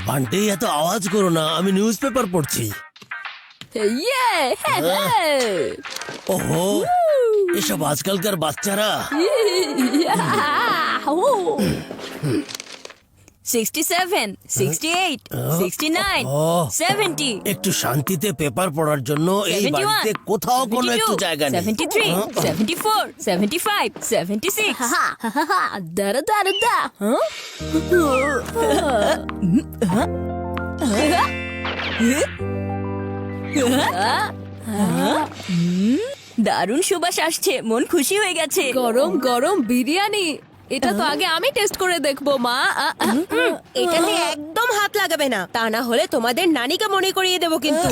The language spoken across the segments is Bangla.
বান্টি, এত আওয়াজ করো না, আমি নিউজ পেপার পড়ছি। ওহো, এসব আজকালকার বাচ্চারা। 67, 68, 69, 70, একটু শান্তিতে পেপার পড়ার জন্য এই বাড়িতে কোথাও কোনো একটু জায়গা নেই। 73, 74, 75, 76. দাঁড়া দাঁড়া দা দারুণ সুবাস আসছে, মন খুশি হয়ে গেছে। গরম গরম বিরিয়ানি, এটা তো আগে আমি টেস্ট করে দেখবো মা। এটাতে একদম হাত লাগাবে না, তা না হলে তোমাদের নানিকে মনে করিয়ে দেবো কিন্তু।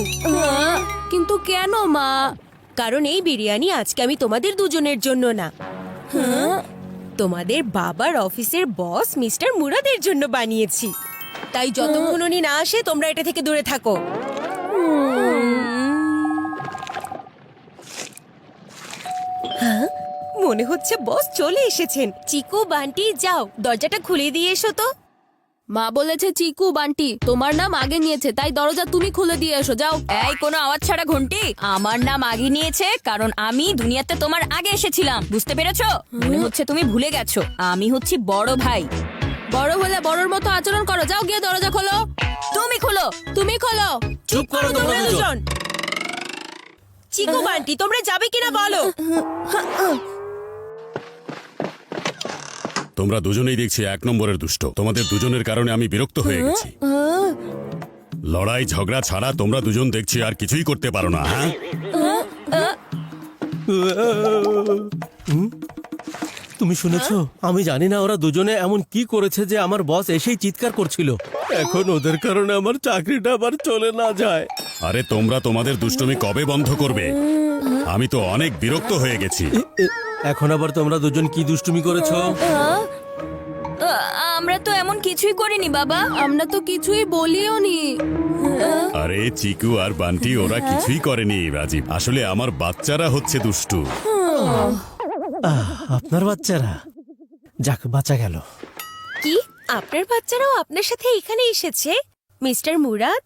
কিন্তু কেন মা? কারণ এই বিরিয়ানি আজকে আমি তোমাদের দুজনের জন্য না, তোমাদের বাবার অফিসের বস মিস্টার মুরাদের জন্য বানিয়েছি। তাই যতক্ষণ উনি না আসে তোমরা এটা থেকে দূরে থাকো। মনে হচ্ছে বস চলে এসেছেন। চিকু, বান্টি, যাও দরজাটা খুলে দিয়ে এসো তো। মা বলেছে চিকু বান্টি তোমার নাম আগে নিয়েছে, তাই দরজা তুমি খুলে দিয়ে এসো, যাও। এই, কোনো আওয়াজ ছাড়া ঘন্টি। আমার নাম আগে নিয়েছে কারণ আমি দুনিয়াতে তোমার আগে এসেছিলাম, বুঝতে পেরেছো? মনে হচ্ছে তুমি ভুলে গেছো, আমি হচ্ছি বড় ভাই। বড় হলে বড়র মতো আচরণ করো, যাও গিয়ে দরজা খোলো। তুমি খোলো। তুমি খোলো। চুপ করো তোমরা দুজন। চিকু, বান্টি, তোমরা যাবে কিনা বলো। তোমরা দুজনেই দেখছি এক নম্বরের দুষ্ট। তোমাদের দুজনের কারণে আমি বিরক্ত হয়ে গেছি। লড়াই ঝগড়া ছাড়া তোমরা দুজন দেখছি আর কিছুই করতে পারো না। হ্যাঁ, তুমি শুনেছো? আমি জানি না ওরা দুজনে এমন কি করেছে যে আমার বস এসেই চিৎকার করছিল। এখন ওদের কারণে আমার চাকরিটা আবার চলে না যায়। আরে তোমরা তোমাদের দুষ্টুমি কবে বন্ধ করবে? আমি তো অনেক বিরক্ত হয়ে গেছি। এখন আবার তোমরা দুজন কি দুষ্টুমি করেছো? আমরা তো এমন কিছুই করিনি বাবা। আমরা তো কিছুই বলিও নি। আরে চিকু আর বান্টি ওরা কিছুই করেনি রাজীব, আসলে আমার বাচ্চারা হচ্ছে দুষ্টু। আপনার বাচ্চারা? যাক, বাঁচা গেল। কি, আপনার বাচ্চারাও আপনার সাথে এখানে এসেছে মিস্টার মুরাদ?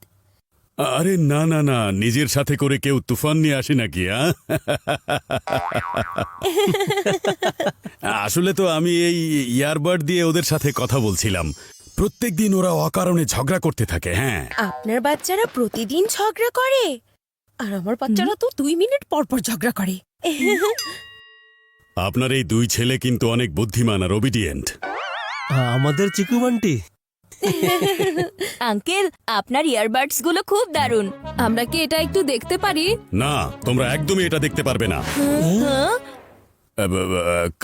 আরে না না না, নিজের সাথে করে কেউ তুফান নিয়ে আসে নাকি? আসলে তো আমি এই ইয়ারবাড দিয়ে ওদের সাথে কথা বলছিলাম। প্রত্যেকদিন ওরা অকারণে ঝগড়া করতে থাকে। হ্যাঁ, আপনার বাচ্চারা প্রতিদিন ঝগড়া করে, আর আমার বাচ্চারা তো 2 মিনিট পর পর ঝগড়া করে। আপনার এই দুই ছেলে কিন্তু অনেক বুদ্ধিমান আর ওবিডিয়েন্ট। আমাদের চিকু বান্টি। আঙ্কেল, আপনার ইয়ারবাডস গুলো খুব দারুণ। আমরা কি এটা একটু দেখতে পারি? না, তোমরা একদমই এটা দেখতে পারবে না।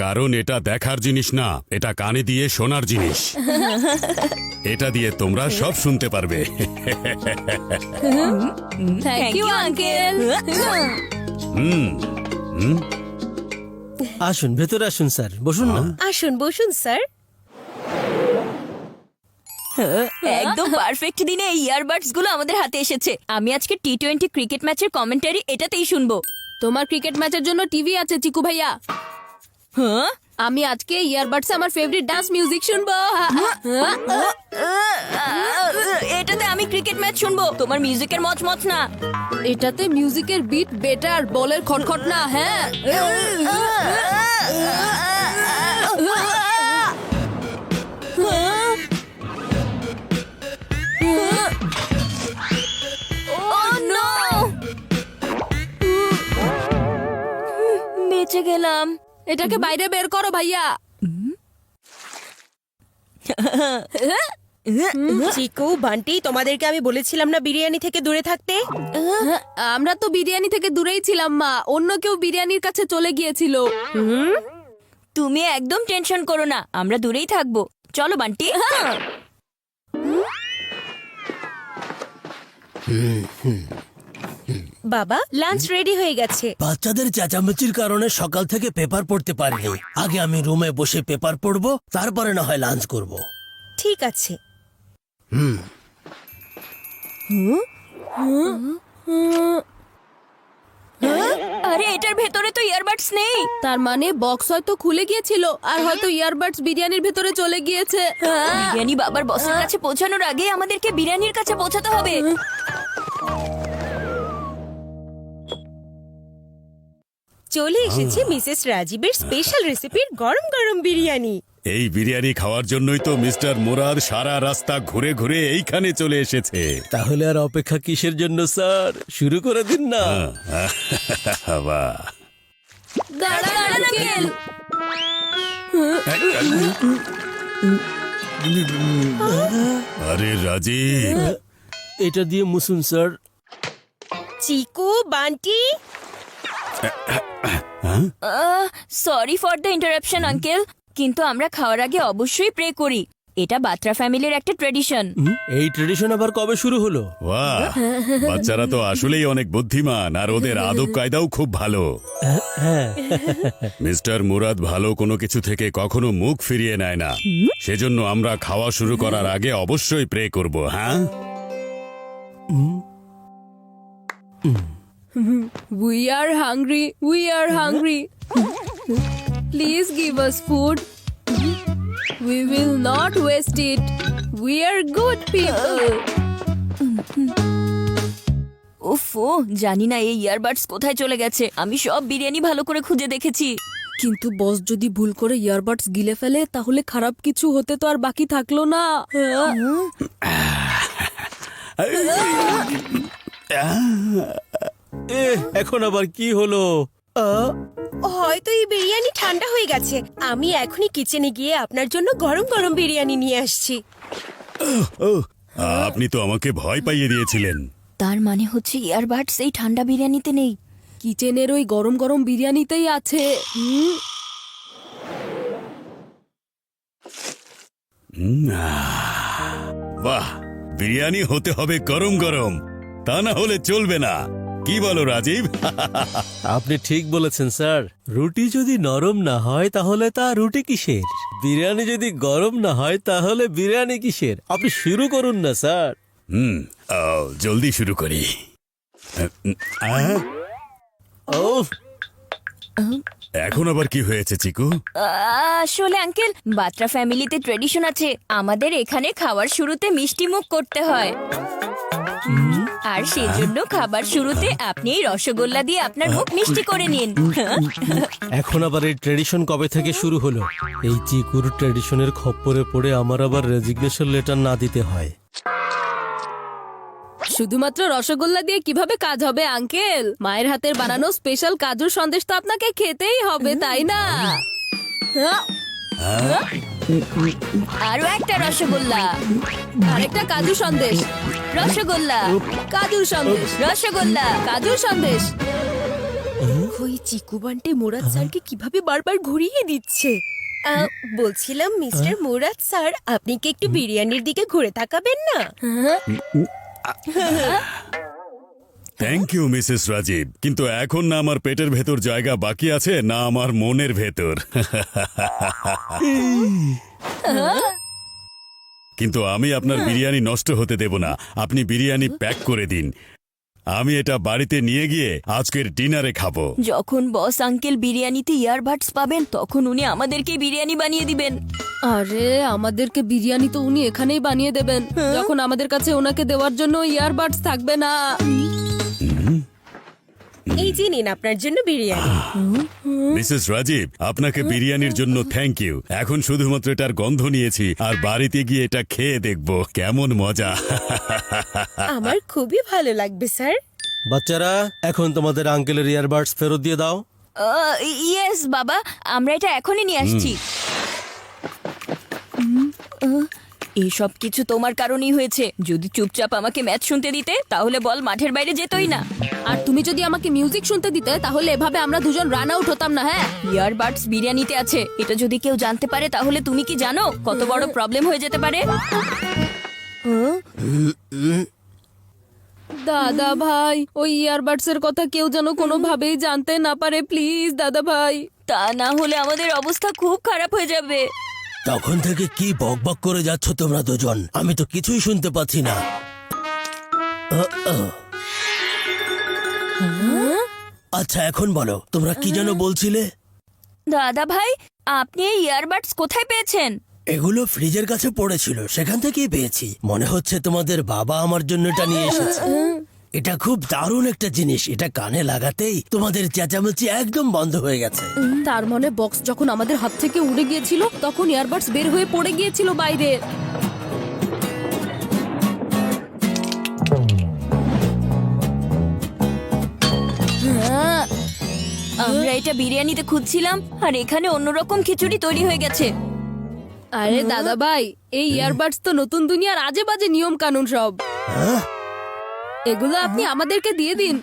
কারণ এটা দেখার জিনিস না, এটা কানে দিয়ে শোনার জিনিস। এটা দিয়ে তোমরা সব শুনতে পারবে। Thank you uncle. হুম হুম, আসুন, ভেতরে আসুন স্যার, বসুন না। আসুন, বসুন স্যার। একদম পারফেক্ট দিনে এই ইয়ারবাডস গুলো আমাদের হাতে এসেছে। আমি আজকে T20 ক্রিকেট ম্যাচের কমেন্টারি এটাতেই শুনবো। তোমার ক্রিকেট ম্যাচের জন্য টিভি আছে চিকু ভাইয়া। হ্যাঁ, আমি আজকে ইয়ারবাডসে আমার ফেভারিট ডান্স মিউজিক শুনবো। এটাতে আমি ক্রিকেট ম্যাচ শুনবো, তোমার মিউজিকের মচমচ না। এটাতে মিউজিকের বিট বেটার, বলের খটখট না। হ্যাঁ, বেঁচে গেলাম। এটাকে বাইরে বের করো ভাইয়া। চিকু, বান্টি, তোমাদেরকে আমি বলেছিলাম না বিরিয়ানি থেকে দূরে থাকতে? আমরা তো বিরিয়ানি থেকে দূরেই ছিলাম মা, অন্য কেউ বিরিয়ানির কাছে চলে গিয়েছিল। তুমি একদম টেনশন করো না, আমরা দূরেই থাকবো। চলো বান্টি। বাবা, লাঞ্চ রেডি হয়ে গেছে। বাচ্চাদের চেঁচামেচির কারণে সকাল থেকে পেপার পড়তে পারিনি। আগে আমি রুমে বসে পেপার পড়বো, তারপরে না হয় লাঞ্চ করব। ঠিক আছে। আরে এটার ভেতরে তো ইয়ারবাডস নেই। তার মানে বক্স হয়তো খুলে গিয়েছিল আর হয়তো ইয়ারবাডস বিরিয়ানির ভেতরে চলে গিয়েছে। বিরিয়ানি বাবার বসের কাছে পৌঁছানোর আগে আমাদেরকে বিরিয়ানির কাছে পৌঁছাতে হবে। চলে এসেছে মিসেস রাজীবের স্পেশাল রেসিপির গরম গরম বিরিয়ানি। এই বিরিয়ানি খাওয়ার জন্যই তো মিস্টার মুরাদ সারা রাস্তা ঘুরে ঘুরে এইখানে চলে এসেছে। তাহলে আর অপেক্ষা কিসের জন্য স্যার, শুরু করে দিন না। বাহ, দাঁড়ান আঙ্কেল। আরে রাজীব, এটা দিয়ে মুসুন sir. Chiku, Bunty, sorry for the interruption uncle, কিন্তু আমরা খাওয়ার আগে অবশ্যই প্রে করি। এটা বাত্রা ফ্যামিলির একটা ট্রেডিশন। এই ট্রেডিশন আবার কবে শুরু হলো? বাহ, বাচ্চারা তো আসলেই অনেক বুদ্ধিমান আর ওদের আদব কায়দাও খুব ভালো। হ্যাঁ, মিস্টার মুরাদ ভালো কোনো কিছু থেকে কখনো মুখ ফিরিয়ে নেয় না, সেজন্য আমরা খাওয়া শুরু করার আগে অবশ্যই প্রে করব। হ্যাঁ, We are hungry. We are hungry. Please give us food. We will not waste it. We are good people. ওফো, জানি না এই ইয়ারবাডস কোথায় চলে গেছে। আমি সব বিরিয়ানি ভালো করে খুঁজে দেখেছি। কিন্তু বস যদি ভুল করে ইয়ারবাডস গিলে ফেলে তাহলে খারাপ কিছু হতে তো আর বাকি থাকলো না। এখন আবার কি হলো? হয়তো এই বিরিয়ানি ঠান্ডা হয়ে গেছে। আমি এখনই কিচেনে গিয়ে আপনার জন্য গরম গরম বিরিয়ানি নিয়ে আসছি। আপনি তো আমাকে ভয় পাইয়ে দিয়েছিলেন। তার মানে হচ্ছে ইয়ারবাডস এই ঠান্ডা বিরিয়ানিতে নেই। কিচেনের ওই গরম গরম বিরিয়ানিতেই আছে। বাহ, বিরিয়ানি হতে হবে গরম গরম, তা না হলে চলবে না। কি বলো রাজীব? আপনি ঠিক বলেছেন স্যার। রুটি যদি নরম না হয় তাহলে তা রুটি কিসের? বিরিয়ানি যদি গরম না হয় তাহলে বিরিয়ানি কিসের? আপনি শুরু করুন না স্যার। জলদি শুরু করি। ওহ, এখন আবার কি হয়েছে চিকু? আসলে আঙ্কেল, বাত্রা ফ্যামিলিতে ট্রেডিশন আছে, আমাদের এখানে খাওয়ার শুরুতে মিষ্টি মুখ করতে হয়। আর সেজন্য খাবার শুরুতে আপনি এই রসগোল্লা দিয়ে আপনার মুখ মিষ্টি করে নিন। এখন আবার এই ট্রেডিশন কবে থেকে শুরু হলো? এই চিকুর ট্রেডিশনের খপ্পরে পড়ে আমার আবার রেজিগনেশন লেটার না দিতে হয়। শুধুমাত্র রসগোল্লা দিয়ে কিভাবে কাজ হবে আঙ্কেল? মায়ের হাতের বানানো স্পেশাল কাজুর সন্দেশ তো আপনাকে খেতেই হবে, তাই না? আরো একটা রসগোল্লা, আরেকটা কাজু সন্দেশ, রসগোল্লা, কাজুর সন্দেশ, রসগোল্লা। কাজুর সন্দেশ। ওই চিকু বান্টি মুরাদ স্যারকে কিভাবে বারবার ঘুরিয়ে দিচ্ছে। বলছিলাম মিস্টার মুরাদ স্যার, আপনি কি একটু বিরিয়ানির দিকে ঘুরে তাকাবেন না? থ্যাংক ইউ মিসেস রাজীব, কিন্তু এখন না আমার পেটের ভেতর জায়গা বাকি আছে, না আমার মনের ভেতর। কিন্তু আমি আপনার বিরিয়ানি নষ্ট হতে দেব না। আপনি বিরিয়ানি প্যাক করে দিন, আমি এটা বাড়িতে নিয়ে গিয়ে আজকের ডিনারে খাবো। যখন বস আঙ্কেল বিরিয়ানিতে ইয়ারবাডস পাবেন তখন উনি আমাদেরকে বিরিয়ানি বানিয়ে দিবেন। আরে আমাদেরকে বিরিয়ানি তো উনি এখানেই বানিয়ে দেবেন, যখন আমাদের কাছে ওনাকে দেওয়ার জন্য ইয়ারবাডস থাকবে না। এই যে নিন আপনার জন্য বিরিয়ানি। মিসেস রাজীব, আপনাকে বিরিয়ানির জন্য থ্যাংক ইউ। এখন শুধুমাত্র এটার গন্ধ নিয়েছি আর বাড়িতে গিয়ে এটা খেয়ে দেখবো কেমন মজা। আমার খুবই ভালো লাগবে স্যার। বাচ্চারা, এখন তোমাদের আঙ্কেলের ইয়ারবাডস ফেরত দিয়ে দাও। ইয়েস বাবা, আমরা এটা এখনই নিয়ে আসছি। এইসব কিছু তোমার কারণেই হয়েছে। যদি চুপচাপ আমাকে ম্যাচ শুনতে দিতে তাহলে বল মাঠের বাইরে যেতই না। আর তুমি যদি আমাকে মিউজিক শুনতে দিতে তাহলে এভাবে আমরা দুজন রান আউট হতাম না। হ্যাঁ, ইয়ারবাডস বিরিয়ানিতে আছে, এটা যদি কেউ জানতে পারে তাহলে তুমি কি জানো কত বড় প্রবলেম হয়ে যেতে পারে? দাদা ভাই, ওই ইয়ারবাডস এর কথা কেউ যেন কোনোভাবেই জানতে না পারে, প্লিজ দাদা ভাই। তা না হলে আমাদের অবস্থা খুব খারাপ হয়ে যাবে। তখন থেকে কি বকবক করে যাচ্ছ তোমরা দুজন? আমি তো কিছুই শুনতে পাচ্ছি না। আচ্ছা এখন বলো তোমরা কি যেন বলছিলে? দাদা ভাই, আপনি এই ইয়ারবাডস কোথায় পেয়েছেন? এগুলো ফ্রিজের কাছে পড়েছিল, সেখান থেকেই পেয়েছি। মনে হচ্ছে তোমাদের বাবা আমার জন্য এটা নিয়ে এসেছে। এটা খুব দারুণ একটা জিনিস, এটা কানে লাগাতেই তোমাদের চেঁচামেচি একদম বন্ধ হয়ে গেছে। তার মানে বক্স যখন আমাদের হাত থেকে উড়ে গিয়েছিল তখন ইয়ারবাডস বের হয়ে পড়ে গিয়েছিল বাইরে। আমরা এটা বিরিয়ানিতে খুঁজছিলাম আর এখানে অন্যরকম খিচুড়ি তৈরি হয়ে গেছে। আরে দাদা ভাই, এই ইয়ারবাডস তো নতুন দুনিয়ার আজে বাজে নিয়ম কানুন সব। এগুলো আপনি আমাদেরকে দিয়ে দিন।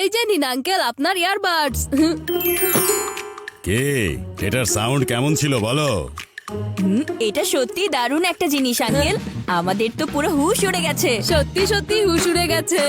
এই যে নিন আঙ্কেল আপনার ইয়ারবাডস। কে এটার সাউন্ড কেমন ছিল বলো? এটা সত্যি দারুণ একটা জিনিস আঙ্কেল, আমাদের তো পুরো হুশ উড়ে গেছে। সত্যি সত্যি হুশ উড়ে গেছে।